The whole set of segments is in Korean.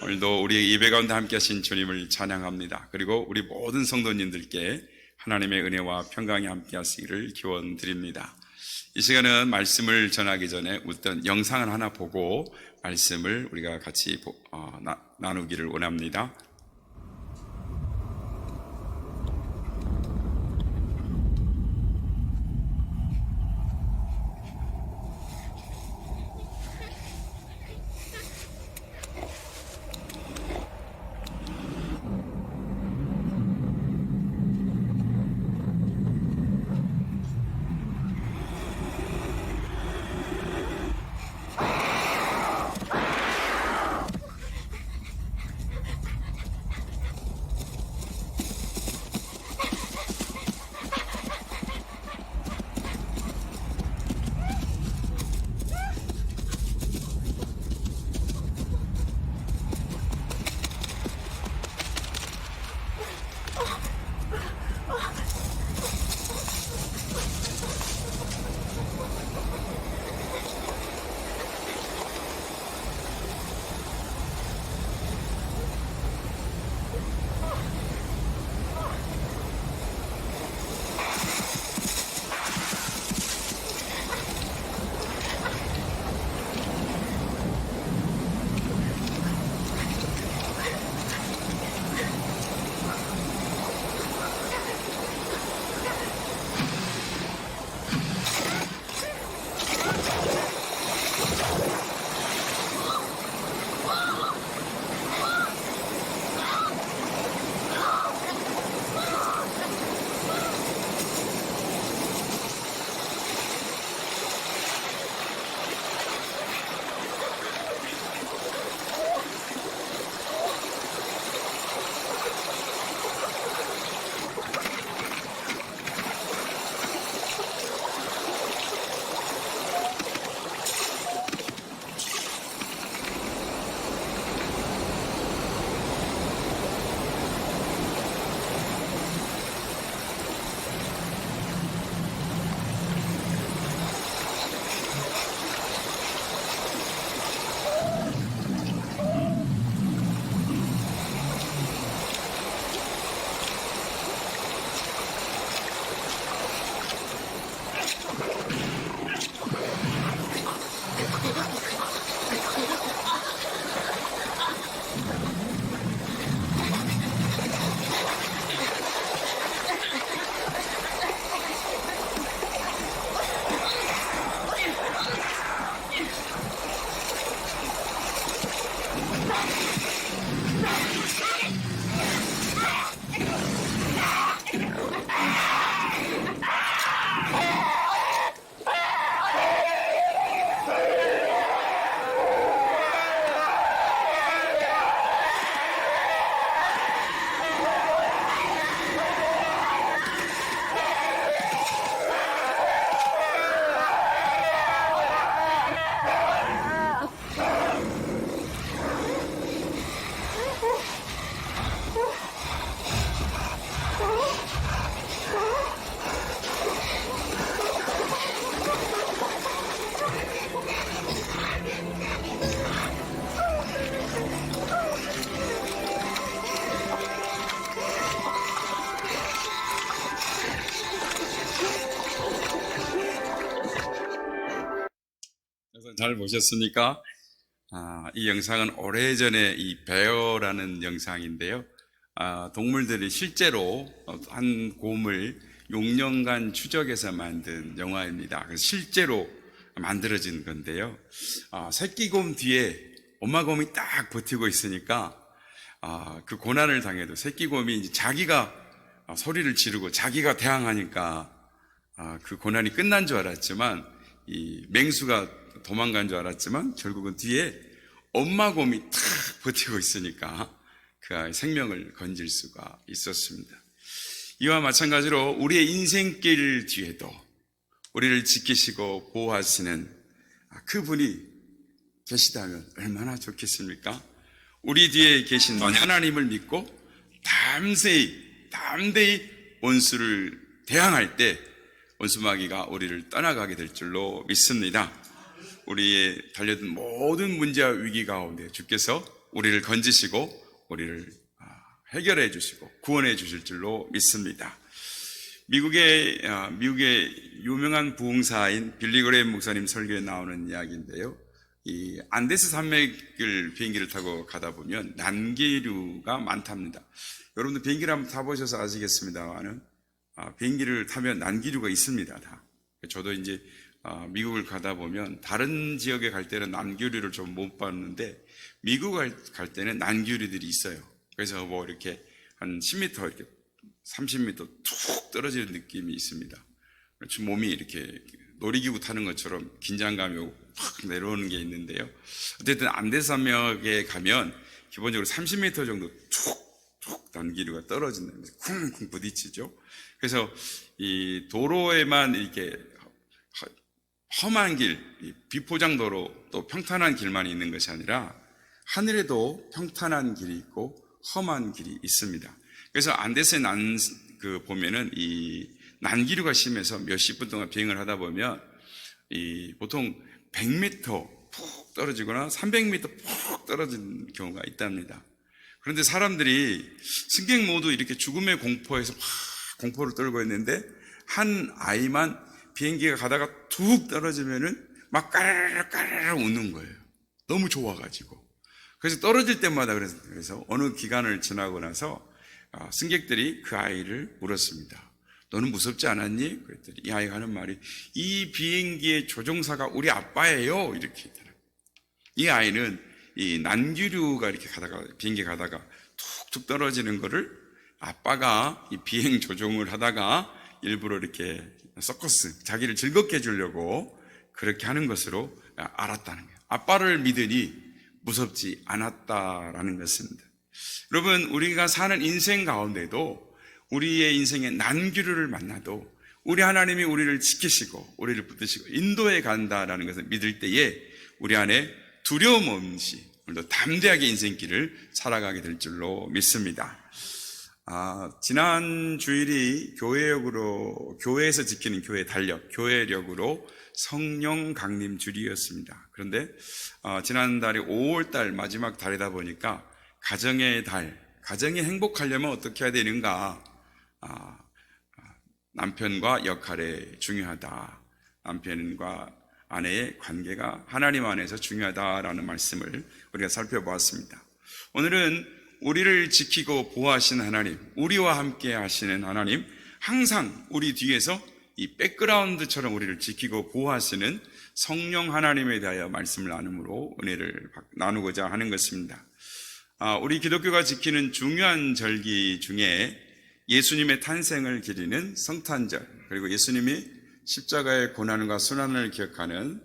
오늘도 우리 예배 가운데 함께 하신 주님을 찬양합니다. 그리고 우리 모든 성도님들께 하나님의 은혜와 평강이 함께 하시기를 기원드립니다. 이 시간은 말씀을 전하기 전에 어떤 영상을 하나 보고 말씀을 우리가 같이 나누기를 원합니다. 잘 보셨습니까? 이 영상은 오래전에 이 베어라는 영상인데요. 동물들이 실제로 한 곰을 6년간 추적해서 만든 영화입니다. 실제로 만들어진 건데요. 새끼 곰 뒤에 엄마 곰이 딱 버티고 있으니까 그 고난을 당해도 새끼 곰이 이제 자기가 소리를 지르고 자기가 대항하니까 그 고난이 끝난 줄 알았지만 이 맹수가 도망간 줄 알았지만 결국은 뒤에 엄마 곰이 탁 버티고 있으니까 그 아이의 생명을 건질 수가 있었습니다. 이와 마찬가지로 우리의 인생길 뒤에도 우리를 지키시고 보호하시는 그분이 계시다면 얼마나 좋겠습니까? 우리 뒤에 계신 하나님을 믿고 담대히 원수를 대항할 때 원수마귀가 우리를 떠나가게 될 줄로 믿습니다. 우리의 달려든 모든 문제와 위기 가운데 주께서 우리를 건지시고 우리를 해결해 주시고 구원해 주실 줄로 믿습니다. 미국의 유명한 부흥사인 빌리그레임 목사님 설교에 나오는 이야기인데요. 이 안데스 산맥을 비행기를 타고 가다 보면 난기류가 많답니다. 여러분들 비행기를 한번 타보셔서 아시겠습니다만은 비행기를 타면 난기류가 있습니다. 다. 저도 이제 미국을 가다 보면 다른 지역에 갈 때는 난기류를 좀 못 봤는데 미국 갈 때는 난기류들이 있어요. 그래서 뭐 이렇게 한 10m 이렇게 30m 툭 떨어지는 느낌이 있습니다. 그렇죠. 몸이 이렇게 놀이기구 타는 것처럼 긴장감이 오고 팍 내려오는 게 있는데요. 어쨌든 안데산맥에 가면 기본적으로 30m 정도 툭툭 난기류가 떨어진다면서 쿵쿵 부딪히죠. 그래서 이 도로에만 이렇게 험한 길, 비포장도로 또 평탄한 길만 있는 것이 아니라 하늘에도 평탄한 길이 있고 험한 길이 있습니다. 그래서 안데스에 보면은 이 난기류가 심해서 몇십 분 동안 비행을 하다 보면 보통 100m 푹 떨어지거나 300m 푹 떨어진 경우가 있답니다. 그런데 사람들이 승객 모두 이렇게 죽음의 공포에서 막 공포를 떨고 있는데 한 아이만 비행기가 가다가 툭 떨어지면은 막 까르르 웃는 거예요. 너무 좋아가지고. 그래서 떨어질 때마다 그래서 어느 기간을 지나고 나서 승객들이 그 아이를 물었습니다. 너는 무섭지 않았니? 그랬더니 이 아이가 하는 말이 이 비행기의 조종사가 우리 아빠예요. 이렇게 있더라고요. 이 아이는 이 난기류가 이렇게 비행기 가다가 툭툭 떨어지는 거를 아빠가 이 비행 조종을 하다가 일부러 이렇게 서커스, 자기를 즐겁게 해주려고 그렇게 하는 것으로 알았다는 거예요. 아빠를 믿으니 무섭지 않았다라는 것입니다. 여러분, 우리가 사는 인생 가운데도 우리의 인생의 난기류를 만나도 우리 하나님이 우리를 지키시고 우리를 붙드시고 인도해 간다라는 것을 믿을 때에 우리 안에 두려움 없이 오늘도 담대하게 인생길을 살아가게 될 줄로 믿습니다. 지난 주일이 교회에서 지키는 교회 달력, 교회력으로 성령 강림 주일이었습니다. 그런데 지난달이 5월달 마지막 달이다 보니까 가정의 달, 가정이 행복하려면 어떻게 해야 되는가? 남편과 역할이 중요하다. 남편과 아내의 관계가 하나님 안에서 중요하다라는 말씀을 우리가 살펴보았습니다. 오늘은 우리를 지키고 보호하시는 하나님, 우리와 함께 하시는 하나님, 항상 우리 뒤에서 이 백그라운드처럼 우리를 지키고 보호하시는 성령 하나님에 대하여 말씀을 나눔으로 은혜를 나누고자 하는 것입니다. 우리 기독교가 지키는 중요한 절기 중에 예수님의 탄생을 기리는 성탄절, 그리고 예수님이 십자가의 고난과 순환을 기억하는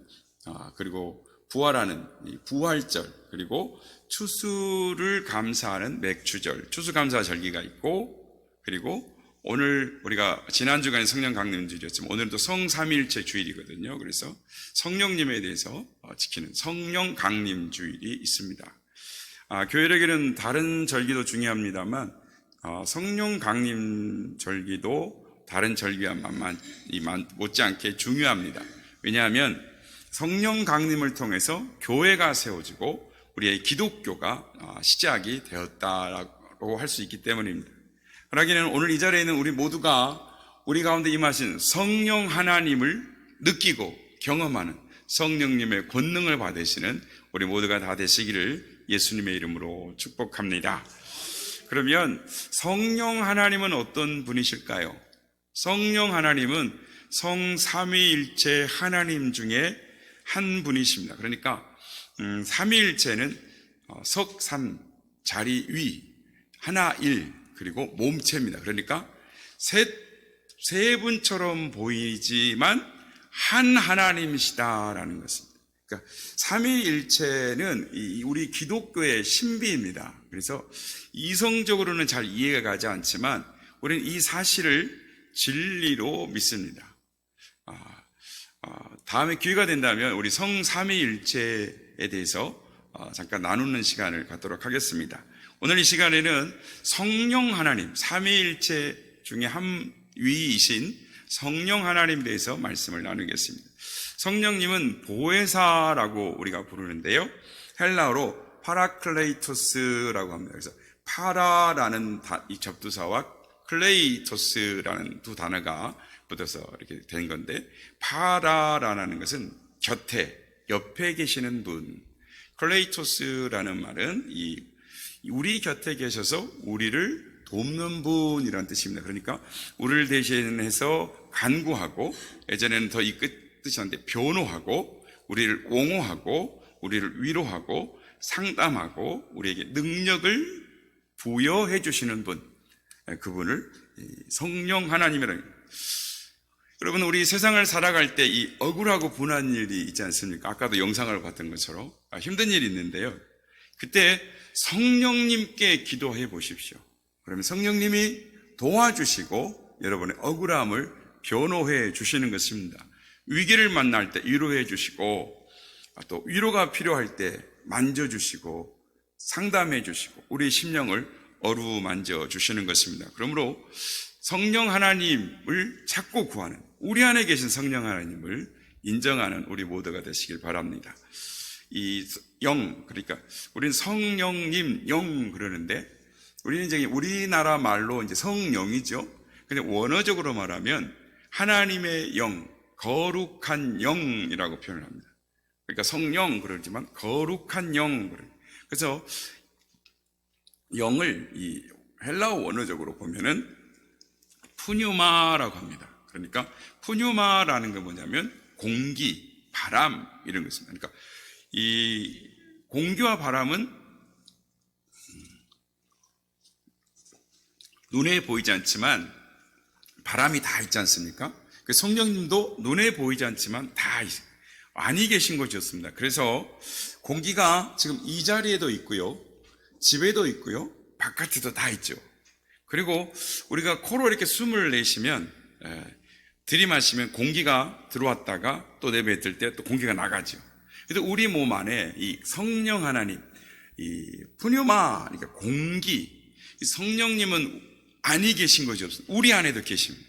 그리고 부활하는 이 부활절, 그리고 추수를 감사하는 맥주절, 추수감사 절기가 있고, 그리고 오늘 우리가 지난주간에 성령 강림주일이었지만 오늘은 또 성삼위일체 주일이거든요. 그래서 성령님에 대해서 지키는 성령 강림주일이 있습니다. 교회에게는 다른 절기도 중요합니다만 성령 강림 절기도 다른 절기와 못지않게 중요합니다. 왜냐하면 성령 강림을 통해서 교회가 세워지고 우리의 기독교가 시작이 되었다라고 할 수 있기 때문입니다. 그러기는 오늘 이 자리에 있는 우리 모두가 우리 가운데 임하신 성령 하나님을 느끼고 경험하는 성령님의 권능을 받으시는 우리 모두가 다 되시기를 예수님의 이름으로 축복합니다. 그러면 성령 하나님은 어떤 분이실까요? 성령 하나님은 성삼위일체 하나님 중에 한 분이십니다. 그러니까 삼위일체는 석삼, 자리 위, 하나 일, 그리고 몸체입니다. 그러니까 세 분처럼 보이지만 한 하나님이시다라는 것입니다. 그러니까 삼위일체는 우리 기독교의 신비입니다. 그래서 이성적으로는 잘 이해가 가지 않지만 우리는 이 사실을 진리로 믿습니다. 다음에 기회가 된다면 우리 성삼위일체에 대해서 잠깐 나누는 시간을 갖도록 하겠습니다. 오늘 이 시간에는 성령 하나님, 삼위일체 중에 한 위이신 성령 하나님에 대해서 말씀을 나누겠습니다. 성령님은 보혜사라고 우리가 부르는데요, 헬라어로 파라클레이토스라고 합니다. 그래서 파라라는 이 접두사와 클레이토스라는 두 단어가 붙어서 이렇게 된 건데, 파라라는 것은 곁에, 옆에 계시는 분, 클레이토스라는 말은 우리 곁에 계셔서 우리를 돕는 분이라는 뜻입니다. 그러니까 우리를 대신해서 간구하고, 예전에는 더 이 뜻이었는데 변호하고, 우리를 옹호하고, 우리를 위로하고, 상담하고, 우리에게 능력을 부여해 주시는 분, 그분을 성령 하나님이라는. 여러분, 우리 세상을 살아갈 때 이 억울하고 분한 일이 있지 않습니까? 아까도 영상을 봤던 것처럼 힘든 일이 있는데요, 그때 성령님께 기도해 보십시오. 그러면 성령님이 도와주시고 여러분의 억울함을 변호해 주시는 것입니다. 위기를 만날 때 위로해 주시고, 또 위로가 필요할 때 만져주시고 상담해 주시고 우리의 심령을 어루만져 주시는 것입니다. 그러므로 성령 하나님을 찾고 구하는, 우리 안에 계신 성령 하나님을 인정하는 우리 모두가 되시길 바랍니다. 이 영, 그러니까 우리는 성령님 영 그러는데, 우리는 이제 우리나라 말로 이제 성령이죠. 근데 원어적으로 말하면 하나님의 영, 거룩한 영이라고 표현을 합니다. 그러니까 성령 그러지만 거룩한 영. 그래서 영을 이 헬라어 원어적으로 보면은 푸뉴마라고 합니다. 그러니까 푸뉴마라는 건 뭐냐면 공기, 바람 이런 것입니다. 그러니까 이 공기와 바람은 눈에 보이지 않지만 바람이 다 있지 않습니까? 성령님도 눈에 보이지 않지만 다 안이 계신 것이었습니다. 그래서 공기가 지금 이 자리에도 있고요, 집에도 있고요, 바깥에도 다 있죠. 그리고 우리가 코로 이렇게 숨을 내쉬면, 들이마시면 공기가 들어왔다가 또 내뱉을 때 또 공기가 나가죠. 그래서 우리 몸 안에 이 성령 하나님, 이 푸뉴마, 그러니까 공기, 이 성령님은 안이 계신 것이 없습니다. 우리 안에도 계십니다.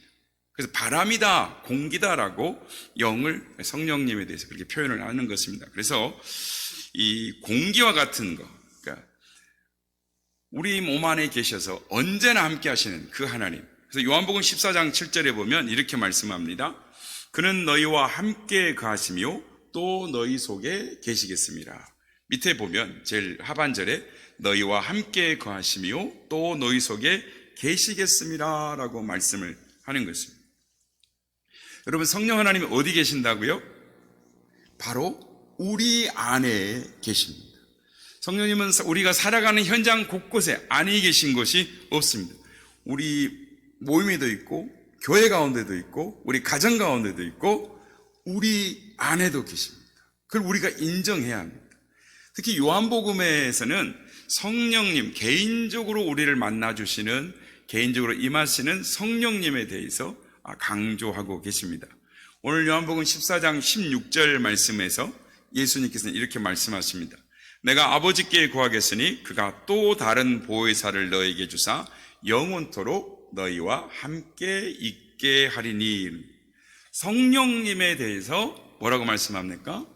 그래서 바람이다, 공기다라고 영을, 성령님에 대해서 그렇게 표현을 하는 것입니다. 그래서 이 공기와 같은 거, 그러니까 우리 몸 안에 계셔서 언제나 함께 하시는 그 하나님. 그래서 요한복음 14장 7절에 보면 이렇게 말씀합니다. 그는 너희와 함께 거하시며 또 너희 속에 계시겠습니다. 밑에 보면 제일 하반절에 너희와 함께 거하시며 또 너희 속에 계시겠습니다 라고 말씀을 하는 것입니다. 여러분, 성령 하나님이 어디 계신다고요? 바로 우리 안에 계십니다. 성령님은 우리가 살아가는 현장 곳곳에 안에 계신 것이 없습니다. 우리 모임에도 있고, 교회 가운데도 있고, 우리 가정 가운데도 있고, 우리 안에도 계십니다. 그걸 우리가 인정해야 합니다. 특히 요한복음에서는 성령님, 개인적으로 우리를 만나주시는, 개인적으로 임하시는 성령님에 대해서 강조하고 계십니다. 오늘 요한복음 14장 16절 말씀에서 예수님께서는 이렇게 말씀하십니다. 내가 아버지께 구하겠으니 그가 또 다른 보혜사를 너에게 주사 영원토록 너희와 함께 있게 하리니. 성령님에 대해서 뭐라고 말씀합니까?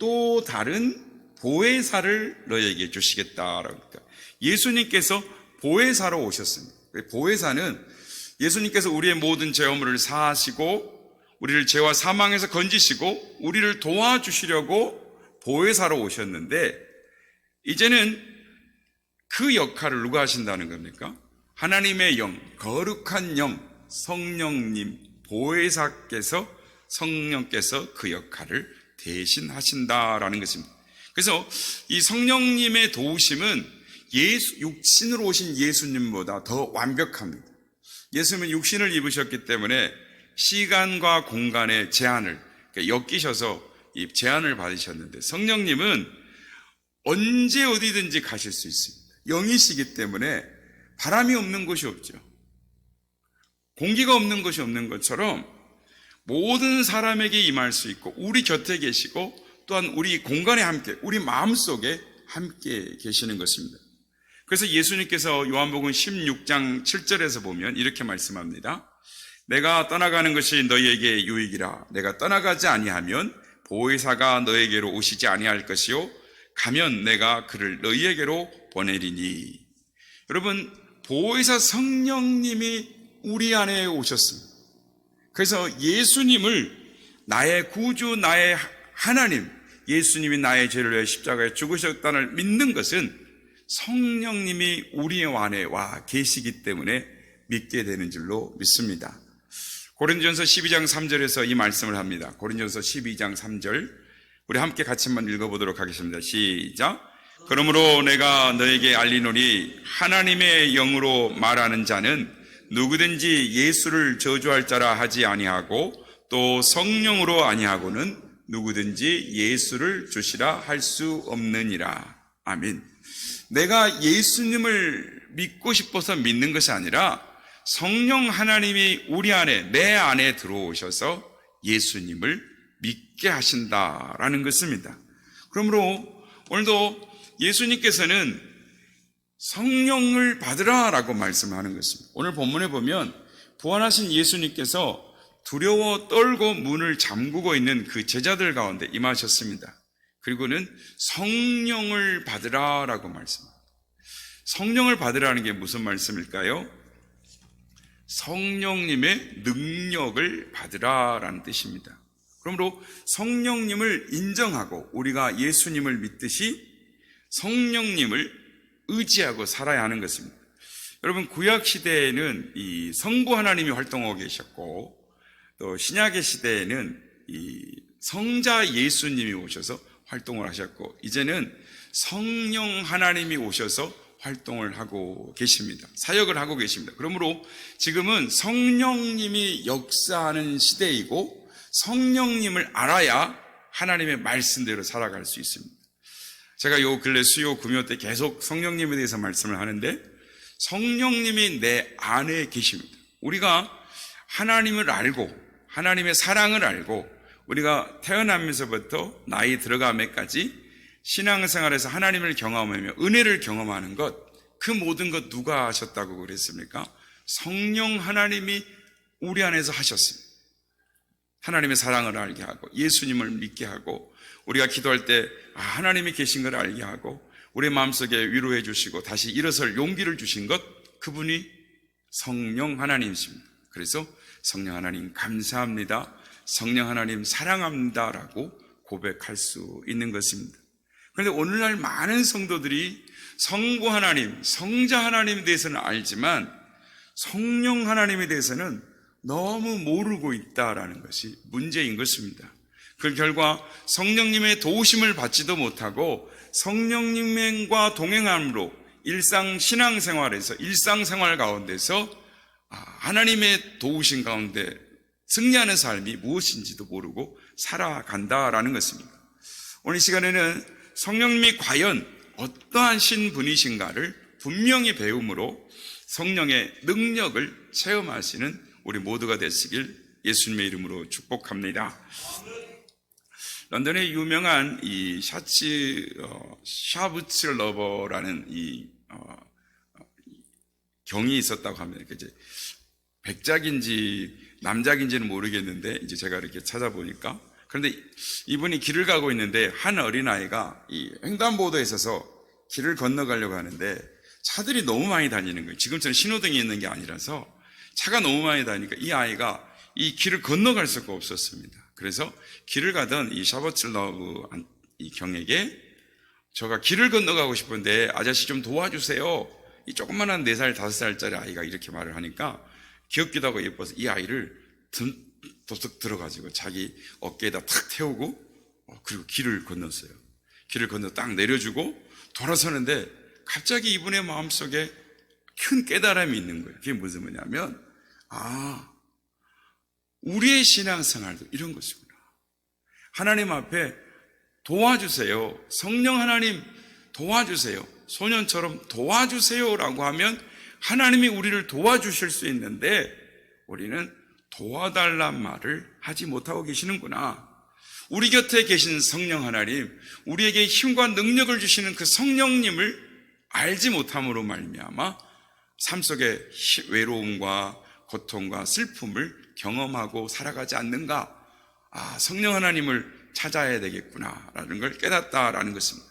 또 다른 보혜사를 너희에게 주시겠다라고 합니다. 예수님께서 보혜사로 오셨습니다. 보혜사는 예수님께서 우리의 모든 죄 허물을 사하시고 우리를 죄와 사망에서 건지시고 우리를 도와주시려고 보혜사로 오셨는데, 이제는 그 역할을 누가 하신다는 겁니까? 하나님의 영, 거룩한 영, 성령님, 보혜사께서, 성령께서 그 역할을 대신하신다라는 것입니다. 그래서 이 성령님의 도우심은 육신으로 오신 예수님보다 더 완벽합니다. 예수님은 육신을 입으셨기 때문에 시간과 공간의 제한을 엮이셔서 이 제한을 받으셨는데, 성령님은 언제 어디든지 가실 수 있습니다. 영이시기 때문에 바람이 없는 곳이 없죠. 공기가 없는 곳이 없는 것처럼 모든 사람에게 임할 수 있고, 우리 곁에 계시고, 또한 우리 공간에 함께, 우리 마음속에 함께 계시는 것입니다. 그래서 예수님께서 요한복음 16장 7절에서 보면 이렇게 말씀합니다. 내가 떠나가는 것이 너희에게 유익이라. 내가 떠나가지 아니하면 보혜사가 너에게로 오시지 아니할 것이요 가면 내가 그를 너희에게로 보내리니. 여러분, 보혜사 성령님이 우리 안에 오셨습니다. 그래서 예수님을 나의 구주, 나의 하나님, 예수님이 나의 죄를 위해 십자가에 죽으셨다는 믿는 것은 성령님이 우리 안에 와 계시기 때문에 믿게 되는 줄로 믿습니다. 고린도전서 12장 3절에서 이 말씀을 합니다. 고린도전서 12장 3절, 우리 함께 같이 한번 읽어보도록 하겠습니다. 시작. 그러므로 내가 너에게 알리노니 하나님의 영으로 말하는 자는 누구든지 예수를 저주할 자라 하지 아니하고 또 성령으로 아니하고는 누구든지 예수를 주시라 할 수 없느니라. 아멘. 내가 예수님을 믿고 싶어서 믿는 것이 아니라 성령 하나님이 우리 안에, 내 안에 들어오셔서 예수님을 믿게 하신다라는 것입니다. 그러므로 오늘도 예수님께서는 성령을 받으라라고 말씀하는 것입니다. 오늘 본문에 보면 부활하신 예수님께서 두려워 떨고 문을 잠그고 있는 그 제자들 가운데 임하셨습니다. 그리고는 성령을 받으라라고 말씀합니다. 성령을 받으라는 게 무슨 말씀일까요? 성령님의 능력을 받으라라는 뜻입니다. 그러므로 성령님을 인정하고 우리가 예수님을 믿듯이 성령님을 의지하고 살아야 하는 것입니다. 여러분, 구약 시대에는 이 성부 하나님이 활동하고 계셨고, 또 신약의 시대에는 이 성자 예수님이 오셔서 활동을 하셨고, 이제는 성령 하나님이 오셔서 활동을 하고 계십니다. 사역을 하고 계십니다. 그러므로 지금은 성령님이 역사하는 시대이고 성령님을 알아야 하나님의 말씀대로 살아갈 수 있습니다. 제가 요 근래 수요 금요 때 계속 성령님에 대해서 말씀을 하는데, 성령님이 내 안에 계십니다. 우리가 하나님을 알고 하나님의 사랑을 알고 우리가 태어나면서부터 나이 들어가면까지 신앙생활에서 하나님을 경험하며 은혜를 경험하는 것, 그 모든 것 누가 하셨다고 그랬습니까? 성령 하나님이 우리 안에서 하셨습니다. 하나님의 사랑을 알게 하고 예수님을 믿게 하고 우리가 기도할 때 하나님이 계신 걸 알게 하고 우리 마음속에 위로해 주시고 다시 일어설 용기를 주신 것, 그분이 성령 하나님이십니다. 그래서 성령 하나님 감사합니다, 성령 하나님 사랑합니다라고 고백할 수 있는 것입니다. 그런데 오늘날 많은 성도들이 성부 하나님, 성자 하나님에 대해서는 알지만 성령 하나님에 대해서는 너무 모르고 있다라는 것이 문제인 것입니다. 그 결과 성령님의 도우심을 받지도 못하고 성령님과 동행함으로 신앙생활에서 일상생활 가운데서 하나님의 도우심 가운데 승리하는 삶이 무엇인지도 모르고 살아간다라는 것입니다. 오늘 이 시간에는 성령님이 과연 어떠한 신분이신가를 분명히 배움으로 성령의 능력을 체험하시는 우리 모두가 되시길 예수님의 이름으로 축복합니다. 런던의 유명한 이 샤브츠러버라는 이 경이 있었다고 합니다. 이제 백작인지 남작인지는 모르겠는데 이제 제가 이렇게 찾아보니까, 그런데 이분이 길을 가고 있는데 한 어린아이가 이 횡단보도에 있어서 길을 건너가려고 하는데 차들이 너무 많이 다니는 거예요. 지금처럼 신호등이 있는 게 아니라서 차가 너무 많이 다니니까 이 아이가 이 길을 건너갈 수가 없었습니다. 그래서 길을 가던 이 샤버츠러브 이 경에게 제가 길을 건너가고 싶은데 아저씨 좀 도와주세요. 이 조그만한 4살, 5살짜리 아이가 이렇게 말을 하니까 귀엽기도 하고 예뻐서 이 아이를 도둑 들어가지고 자기 어깨에다 탁 태우고 그리고 길을 건넜어요. 길을 건너 딱 내려주고 돌아서는데 갑자기 이분의 마음속에 큰 깨달음이 있는 거예요. 그게 무슨 뭐냐면 우리의 신앙생활도 이런 것이구나. 하나님 앞에 도와주세요, 성령 하나님 도와주세요, 소년처럼 도와주세요라고 하면 하나님이 우리를 도와주실 수 있는데 우리는 도와달란 말을 하지 못하고 계시는구나. 우리 곁에 계신 성령 하나님, 우리에게 힘과 능력을 주시는 그 성령님을 알지 못함으로 말미암아 삶 속에 외로움과 고통과 슬픔을 경험하고 살아가지 않는가. 성령 하나님을 찾아야 되겠구나라는 걸 깨닫다라는 것입니다.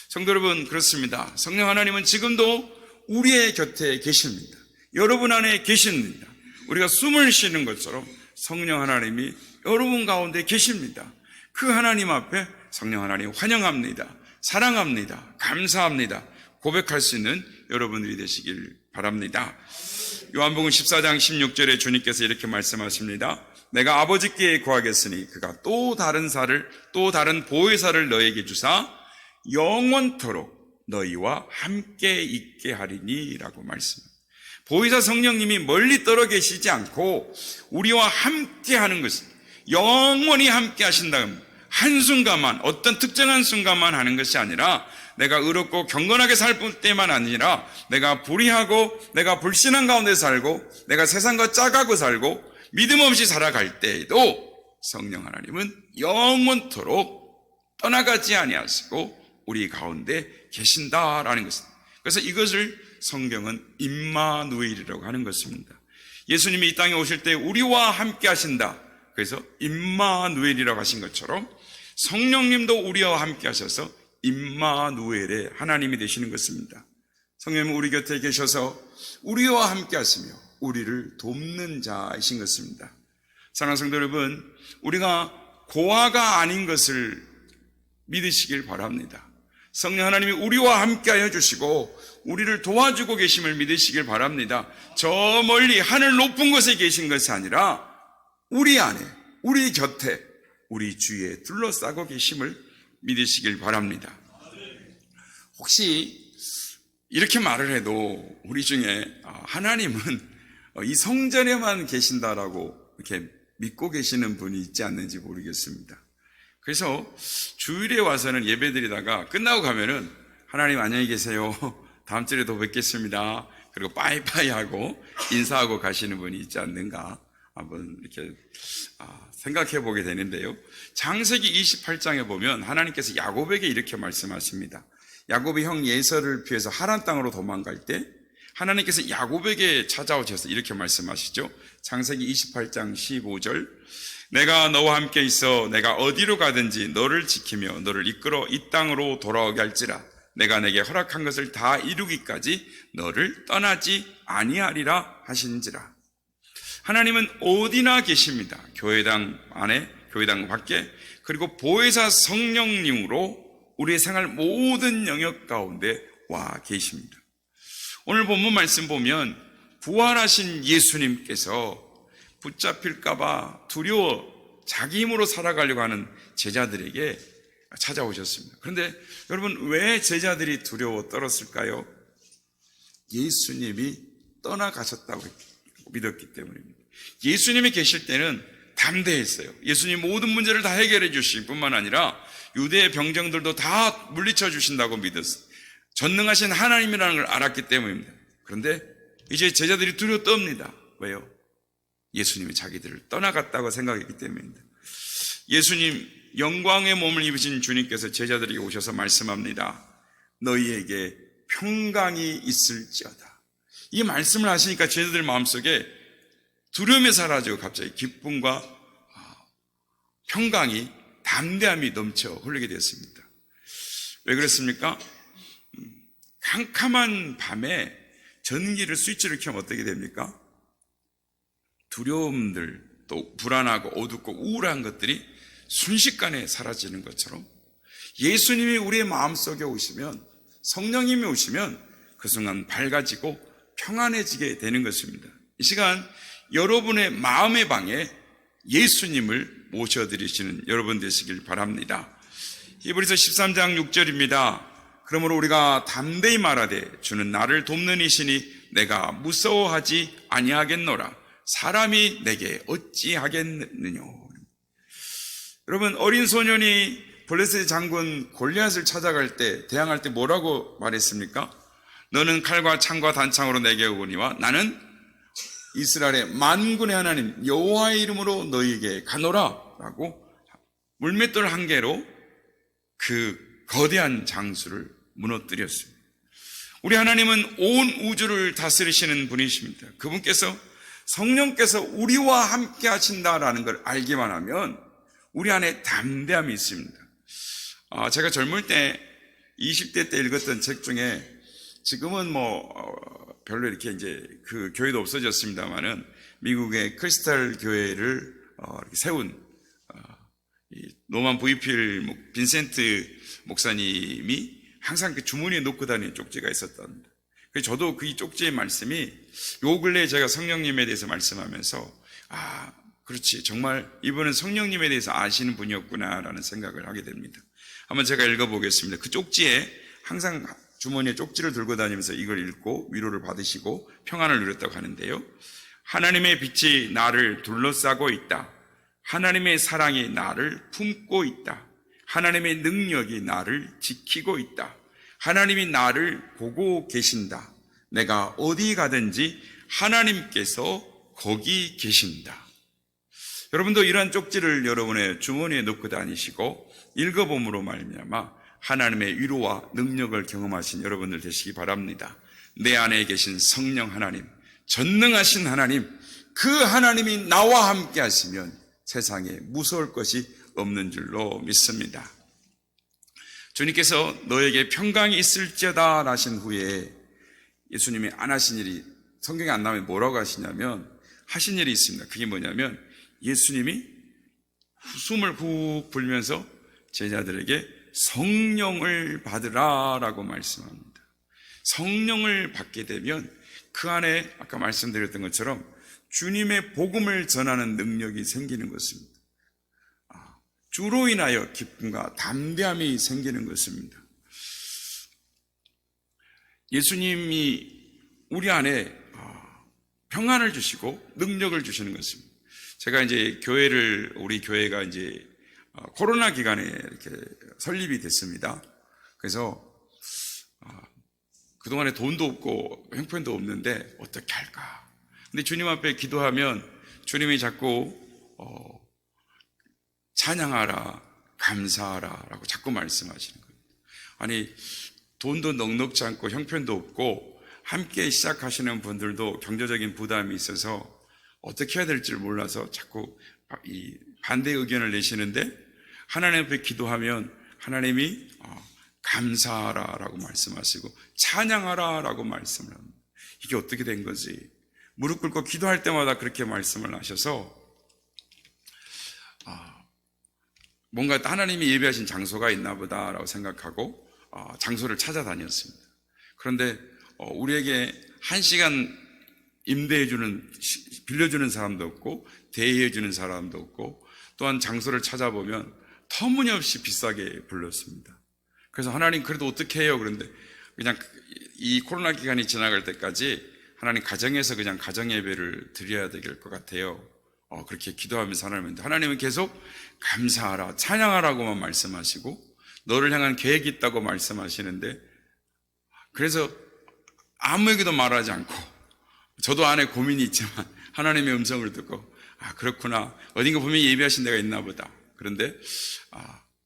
성도 여러분, 그렇습니다. 성령 하나님은 지금도 우리의 곁에 계십니다. 여러분 안에 계십니다. 우리가 숨을 쉬는 것처럼 성령 하나님이 여러분 가운데 계십니다. 그 하나님 앞에 성령 하나님 환영합니다. 사랑합니다. 감사합니다. 고백할 수 있는 여러분들이 되시길 바랍니다. 요한복음 14장 16절에 주님께서 이렇게 말씀하십니다. 내가 아버지께 구하겠으니 그가 또 다른 보혜사를 너에게 주사 영원토록 너희와 함께 있게 하리니 라고 말씀합니다. 보혜사 성령님이 멀리 떨어 계시지 않고 우리와 함께 하는 것입니다. 영원히 함께 하신다. 한순간만, 어떤 특정한 순간만 하는 것이 아니라 내가 의롭고 경건하게 살 때만 아니라 내가 불의하고 내가 불신한 가운데 살고 내가 세상과 짜가고 살고 믿음 없이 살아갈 때에도 성령 하나님은 영원토록 떠나가지 아니하시고 우리 가운데 계신다라는 것입니다. 그래서 이것을 성경은 임마누엘이라고 하는 것입니다. 예수님이 이 땅에 오실 때 우리와 함께 하신다. 그래서 임마누엘이라고 하신 것처럼 성령님도 우리와 함께 하셔서 임마누엘의 하나님이 되시는 것입니다. 성령님은 우리 곁에 계셔서 우리와 함께 하시며 우리를 돕는 자이신 것입니다. 사랑하는 성도 여러분, 우리가 고아가 아닌 것을 믿으시길 바랍니다. 성령 하나님이 우리와 함께하여 주시고 우리를 도와주고 계심을 믿으시길 바랍니다. 저 멀리 하늘 높은 곳에 계신 것이 아니라 우리 안에, 우리 곁에, 우리 주위에 둘러싸고 계심을 믿으시길 바랍니다. 혹시 이렇게 말을 해도 우리 중에 하나님은 이 성전에만 계신다라고 이렇게 믿고 계시는 분이 있지 않는지 모르겠습니다. 그래서 주일에 와서는 예배드리다가 끝나고 가면은 하나님 안녕히 계세요. 다음 주에 또 뵙겠습니다. 그리고 빠이빠이 하고 인사하고 가시는 분이 있지 않는가 한번 이렇게 생각해 보게 되는데요. 창세기 28장에 보면 하나님께서 야곱에게 이렇게 말씀하십니다. 야곱의 형 예서를 피해서 하란 땅으로 도망갈 때 하나님께서 야곱에게 찾아오셔서 이렇게 말씀하시죠. 창세기 28장 15절 내가 너와 함께 있어 내가 어디로 가든지 너를 지키며 너를 이끌어 이 땅으로 돌아오게 할지라 내가 내게 허락한 것을 다 이루기까지 너를 떠나지 아니하리라 하신지라. 하나님은 어디나 계십니다. 교회당 안에, 교회당 밖에, 그리고 보혜사 성령님으로 우리의 생활 모든 영역 가운데 와 계십니다. 오늘 본문 말씀 보면 부활하신 예수님께서 붙잡힐까봐 두려워 자기 힘으로 살아가려고 하는 제자들에게 찾아오셨습니다. 그런데 여러분, 왜 제자들이 두려워 떨었을까요? 예수님이 떠나가셨다고 믿었기 때문입니다. 예수님이 계실 때는 담대했어요. 예수님 모든 문제를 다 해결해 주실 뿐만 아니라 유대의 병정들도 다 물리쳐 주신다고 믿었어요. 전능하신 하나님이라는 걸 알았기 때문입니다. 그런데 이제 제자들이 두려워 떱니다. 왜요? 예수님이 자기들을 떠나갔다고 생각했기 때문입니다. 예수님 영광의 몸을 입으신 주님께서 제자들에게 오셔서 말씀합니다. 너희에게 평강이 있을지어다. 이 말씀을 하시니까 제자들 마음속에 두려움이 사라지고 갑자기 기쁨과 평강이, 담대함이 넘쳐 흐르게 되었습니다. 왜 그랬습니까? 캄캄한 밤에 전기를 스위치를 켜면 어떻게 됩니까? 두려움들, 또 불안하고 어둡고 우울한 것들이 순식간에 사라지는 것처럼 예수님이 우리의 마음속에 오시면, 성령님이 오시면 그 순간 밝아지고 평안해지게 되는 것입니다. 이 시간 여러분의 마음의 방에 예수님을 모셔드리시는 여러분 되시길 바랍니다. 히브리서 13장 6절입니다. 그러므로 우리가 담대히 말하되 주는 나를 돕는 이시니 내가 무서워하지 아니하겠노라. 사람이 내게 어찌하겠느냐. 여러분, 어린 소년이 블레셋 장군 골리앗을 찾아갈 때, 대항할 때 뭐라고 말했습니까? 너는 칼과 창과 단창으로 내게 오거니와 나는 이스라엘의 만군의 하나님 여호와의 이름으로 너희에게 가노라 라고 물맷돌 한 개로 그 거대한 장수를 무너뜨렸습니다. 우리 하나님은 온 우주를 다스리시는 분이십니다. 그분께서, 성령께서 우리와 함께 하신다라는 걸 알기만 하면 우리 안에 담대함이 있습니다. 제가 젊을 때 20대 때 읽었던 책 중에 지금은 별로 이렇게 이제 그 교회도 없어졌습니다만은 미국의 크리스탈 교회를 이렇게 세운 이 노만 부이필 빈센트 목사님이 항상 그 주머니에 놓고 다니는 쪽지가 있었답니다. 그래서 저도 그 쪽지의 말씀이 요 근래에 제가 성령님에 대해서 말씀하면서 그렇지, 정말 이분은 성령님에 대해서 아시는 분이었구나라는 생각을 하게 됩니다. 한번 제가 읽어보겠습니다. 그 쪽지에 항상 주머니에 쪽지를 들고 다니면서 이걸 읽고 위로를 받으시고 평안을 누렸다고 하는데요. 하나님의 빛이 나를 둘러싸고 있다. 하나님의 사랑이 나를 품고 있다. 하나님의 능력이 나를 지키고 있다. 하나님이 나를 보고 계신다. 내가 어디 가든지 하나님께서 거기 계신다. 여러분도 이러한 쪽지를 여러분의 주머니에 넣고 다니시고 읽어봄으로 말미암아 하나님의 위로와 능력을 경험하신 여러분들 되시기 바랍니다. 내 안에 계신 성령 하나님, 전능하신 하나님, 그 하나님이 나와 함께 하시면 세상에 무서울 것이 없는 줄로 믿습니다. 주님께서 너에게 평강이 있을지어다 하신 후에 예수님이 안 하신 일이 성경에 안 나오면 뭐라고 하시냐면 하신 일이 있습니다. 그게 뭐냐면 예수님이 숨을 훅 불면서 제자들에게 성령을 받으라 라고 말씀합니다. 성령을 받게 되면 그 안에 아까 말씀드렸던 것처럼 주님의 복음을 전하는 능력이 생기는 것입니다. 주로 인하여 기쁨과 담대함이 생기는 것입니다. 예수님이 우리 안에 평안을 주시고 능력을 주시는 것입니다. 제가 이제 우리 교회가 이제 코로나 기간에 이렇게 설립이 됐습니다. 그래서 그동안에 돈도 없고 형편도 없는데 어떻게 할까? 근데 주님 앞에 기도하면 주님이 자꾸 찬양하라, 감사하라 라고 자꾸 말씀하시는 거예요. 아니, 돈도 넉넉지 않고 형편도 없고 함께 시작하시는 분들도 경제적인 부담이 있어서 어떻게 해야 될지를 몰라서 자꾸 이 반대 의견을 내시는데 하나님 앞에 기도하면 하나님이 감사하라 라고 말씀하시고 찬양하라 라고 말씀을 합니다. 이게 어떻게 된 거지? 무릎 꿇고 기도할 때마다 그렇게 말씀을 하셔서 뭔가 하나님이 예배하신 장소가 있나 보다라고 생각하고 장소를 찾아다녔습니다. 그런데 우리에게 1시간 빌려주는 사람도 없고 대여해주는 사람도 없고 또한 장소를 찾아보면 터무니없이 비싸게 불렀습니다. 그래서 하나님 그래도 어떻게 해요? 그런데 그냥 이 코로나 기간이 지나갈 때까지 하나님 가정에서 그냥 가정예배를 드려야 될 것 같아요. 그렇게 기도하면서 하나님은 계속 감사하라, 찬양하라고만 말씀하시고 너를 향한 계획이 있다고 말씀하시는데 그래서 아무에게도 말하지 않고 저도 안에 고민이 있지만 하나님의 음성을 듣고 그렇구나, 어딘가 분명히 예배하신 데가 있나 보다. 그런데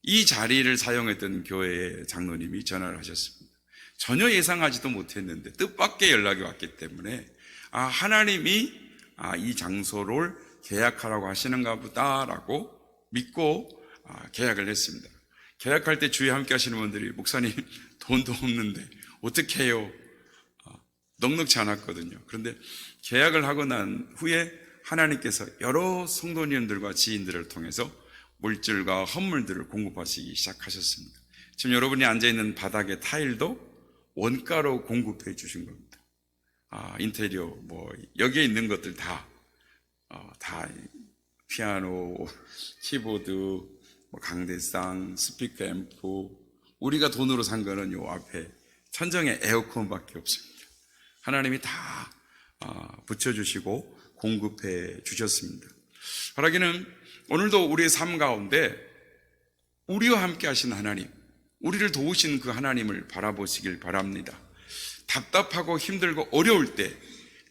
이 자리를 사용했던 교회의 장로님이 전화를 하셨습니다. 전혀 예상하지도 못했는데 뜻밖의 연락이 왔기 때문에 하나님이 이 장소를 계약하라고 하시는가 보다라고 믿고 계약을 했습니다. 계약할 때 주위에 함께 하시는 분들이 목사님 돈도 없는데 어떻게 해요? 넉넉지 않았거든요. 그런데 계약을 하고 난 후에 하나님께서 여러 성도님들과 지인들을 통해서 물질과 헌물들을 공급하시기 시작하셨습니다. 지금 여러분이 앉아있는 바닥의 타일도 원가로 공급해 주신 겁니다. 인테리어 여기에 있는 것들 다 피아노, 키보드, 강대상, 스피커 앰프, 우리가 돈으로 산 거는 요 앞에 천정에 에어컨밖에 없습니다. 하나님이 다 붙여주시고 공급해 주셨습니다. 바라기는 오늘도 우리의 삶 가운데 우리와 함께 하신 하나님, 우리를 도우신 그 하나님을 바라보시길 바랍니다. 답답하고 힘들고 어려울 때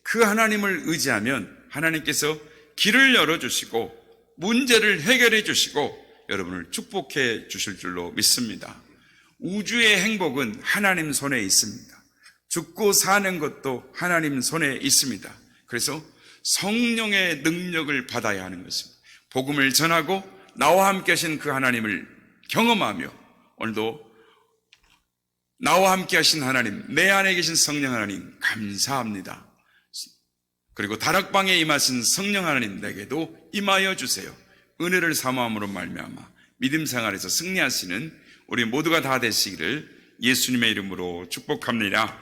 그 하나님을 의지하면 하나님께서 길을 열어주시고 문제를 해결해 주시고 여러분을 축복해 주실 줄로 믿습니다. 우주의 행복은 하나님 손에 있습니다. 죽고 사는 것도 하나님 손에 있습니다. 그래서 성령의 능력을 받아야 하는 것입니다. 복음을 전하고 나와 함께 하신 그 하나님을 경험하며 오늘도 나와 함께 하신 하나님, 내 안에 계신 성령 하나님 감사합니다. 그리고 다락방에 임하신 성령 하나님 내게도 임하여 주세요. 은혜를 사모함으로 말미암아 믿음 생활에서 승리하시는 우리 모두가 다 되시기를 예수님의 이름으로 축복합니다.